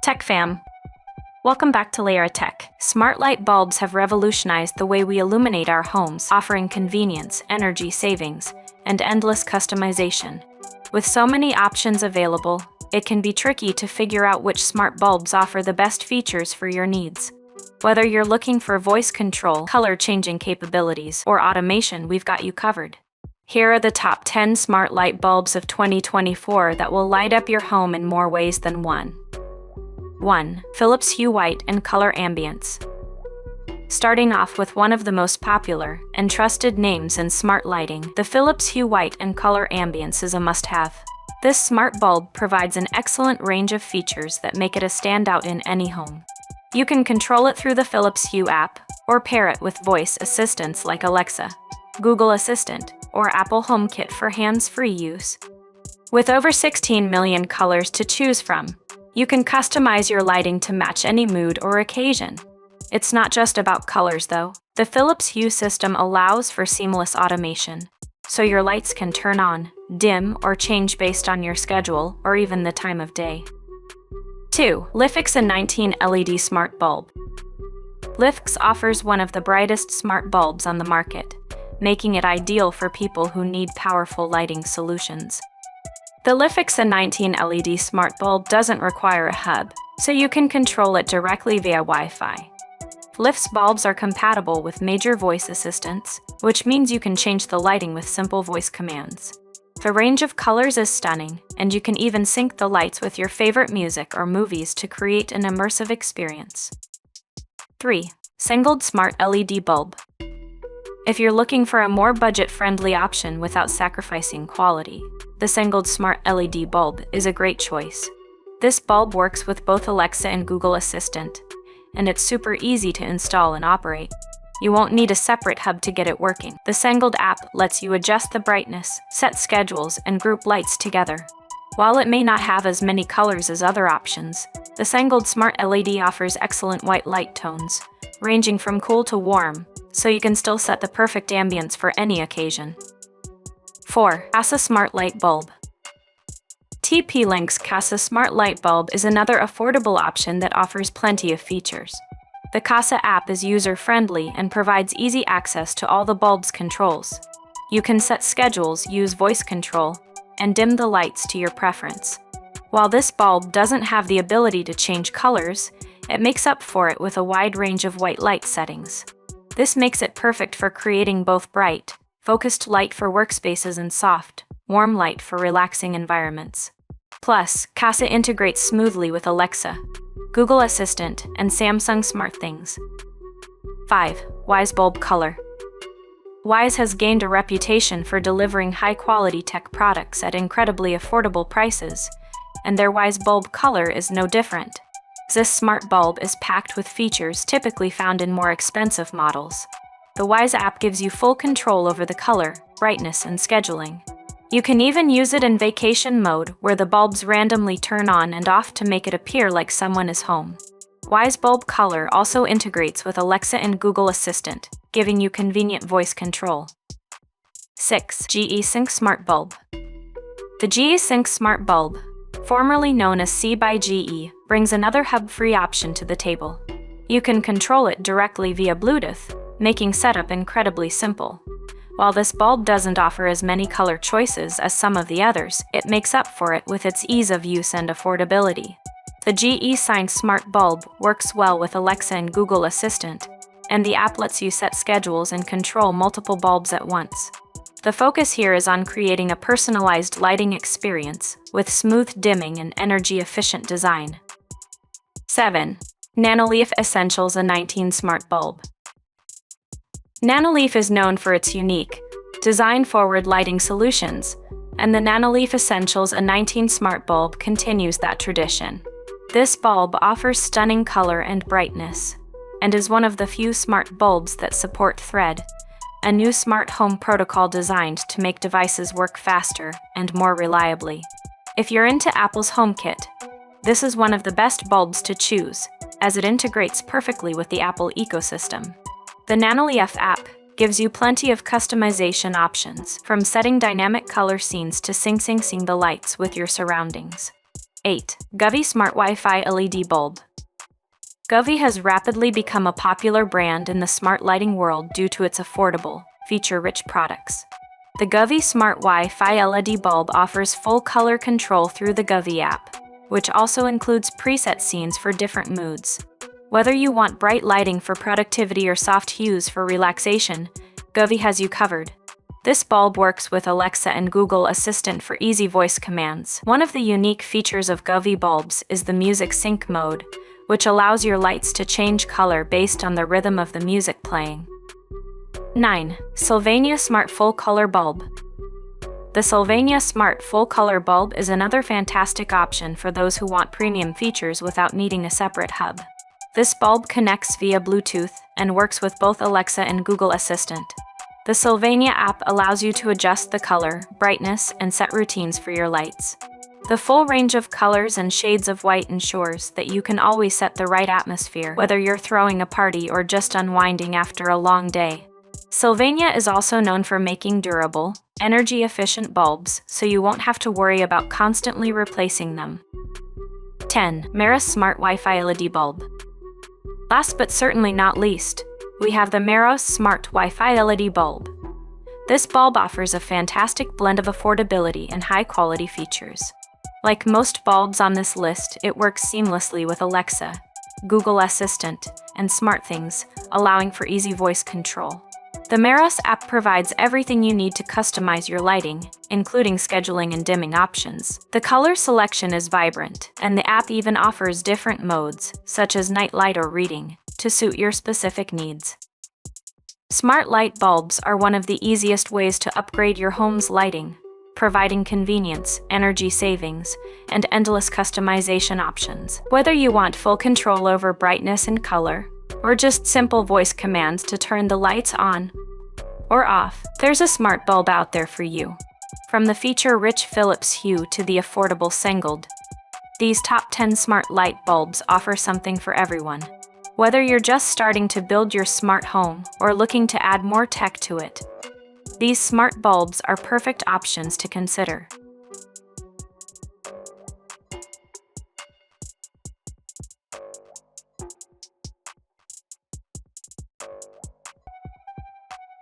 Tech fam, welcome back to Layera Tech. Smart light bulbs have revolutionized the way we illuminate our homes, offering convenience, energy savings, and endless customization. With so many options available, it can be tricky to figure out which smart bulbs offer the best features for your needs. Whether you're looking for voice control, color-changing capabilities, or automation, we've got you covered. Here are the top 10 smart light bulbs of 2024 that will light up your home in more ways than one. 1. Philips Hue White and Color Ambiance. Starting off with one of the most popular and trusted names in smart lighting, the Philips Hue White and Color Ambiance is a must-have. This smart bulb provides an excellent range of features that make it a standout in any home. You can control it through the Philips Hue app, or pair it with voice assistants like Alexa, Google Assistant, or Apple HomeKit for hands-free use. With over 16 million colors to choose from, you can customize your lighting to match any mood or occasion. It's not just about colors, though. The Philips Hue system allows for seamless automation, so your lights can turn on, dim, or change based on your schedule or even the time of day. 2. Lifx 19 LED Smart Bulb. Lifx offers one of the brightest smart bulbs on the market, making it ideal for people who need powerful lighting solutions. The Lifx 19 LED Smart Bulb doesn't require a hub, so you can control it directly via Wi-Fi. Lifx bulbs are compatible with major voice assistants, which means you can change the lighting with simple voice commands. The range of colors is stunning, and you can even sync the lights with your favorite music or movies to create an immersive experience. 3. Singled Smart LED Bulb. If you're looking for a more budget-friendly option without sacrificing quality, the Singled Smart LED bulb is a great choice. This bulb works with both Alexa and Google Assistant, and it's super easy to install and operate. You won't need a separate hub to get it working. The Singled app lets you adjust the brightness, set schedules, and group lights together. While it may not have as many colors as other options, the Singled Smart LED offers excellent white light tones, ranging from cool to warm, so you can still set the perfect ambience for any occasion. 4. Casa Smart Light Bulb. TP-Link's Casa Smart Light Bulb is another affordable option that offers plenty of features. The Casa app is user-friendly and provides easy access to all the bulb's controls. You can set schedules, use voice control, and dim the lights to your preference. While this bulb doesn't have the ability to change colors, it makes up for it with a wide range of white light settings. This makes it perfect for creating both bright, focused light for workspaces and soft, warm light for relaxing environments. Plus, Casa integrates smoothly with Alexa, Google Assistant, and Samsung SmartThings. 5. Wyze Bulb Color. Wyze has gained a reputation for delivering high-quality tech products at incredibly affordable prices, and their Wyze Bulb Color is no different. This smart bulb is packed with features typically found in more expensive models. The Wyze app gives you full control over the color, brightness, and scheduling. You can even use it in vacation mode, where the bulbs randomly turn on and off to make it appear like someone is home. Wyze Bulb Color also integrates with Alexa and Google Assistant, giving you convenient voice control. 6. GE Sync Smart Bulb. The GE Sync Smart Bulb, formerly known as C by GE, brings another hub-free option to the table. You can control it directly via Bluetooth, making setup incredibly simple. While this bulb doesn't offer as many color choices as some of the others, it makes up for it with its ease of use and affordability. The GE Sync Smart Bulb works well with Alexa and Google Assistant, and the app lets you set schedules and control multiple bulbs at once. The focus here is on creating a personalized lighting experience with smooth dimming and energy-efficient design. 7. Nanoleaf Essentials 19 Smart Bulb. Nanoleaf is known for its unique, design-forward lighting solutions, and the Nanoleaf Essentials 19 Smart Bulb continues that tradition. This bulb offers stunning color and brightness, and is one of the few smart bulbs that support Thread, a new smart home protocol designed to make devices work faster and more reliably. If you're into Apple's HomeKit, this is one of the best bulbs to choose, as it integrates perfectly with the Apple ecosystem. The Nanoleaf app gives you plenty of customization options, from setting dynamic color scenes to syncing the lights with your surroundings. 8. Govee Smart Wi-Fi LED Bulb. Govee has rapidly become a popular brand in the smart lighting world due to its affordable, feature-rich products. The Govee Smart Wi-Fi LED bulb offers full color control through the Govee app, which also includes preset scenes for different moods. Whether you want bright lighting for productivity or soft hues for relaxation, Govee has you covered. This bulb works with Alexa and Google Assistant for easy voice commands. One of the unique features of Govee bulbs is the music sync mode, which allows your lights to change color based on the rhythm of the music playing. 9. Sylvania Smart Full Color Bulb. The Sylvania Smart Full Color Bulb is another fantastic option for those who want premium features without needing a separate hub. This bulb connects via Bluetooth and works with both Alexa and Google Assistant. The Sylvania app allows you to adjust the color, brightness, and set routines for your lights. The full range of colors and shades of white ensures that you can always set the right atmosphere, whether you're throwing a party or just unwinding after a long day. Sylvania is also known for making durable, energy-efficient bulbs, so you won't have to worry about constantly replacing them. 10. Meros Smart Wi-Fi LED Bulb. Last but certainly not least, we have the Meros Smart Wi-Fi LED Bulb. This bulb offers a fantastic blend of affordability and high-quality features. Like most bulbs on this list, it works seamlessly with Alexa, Google Assistant, and SmartThings, allowing for easy voice control. The Meros app provides everything you need to customize your lighting, including scheduling and dimming options. The color selection is vibrant, and the app even offers different modes, such as night light or reading, to suit your specific needs. Smart light bulbs are one of the easiest ways to upgrade your home's lighting, providing convenience, energy savings, and endless customization options. Whether you want full control over brightness and color, or just simple voice commands to turn the lights on or off, there's a smart bulb out there for you. From the feature-rich Philips Hue to the affordable Singled, these top 10 smart light bulbs offer something for everyone. Whether you're just starting to build your smart home or looking to add more tech to it, these smart bulbs are perfect options to consider.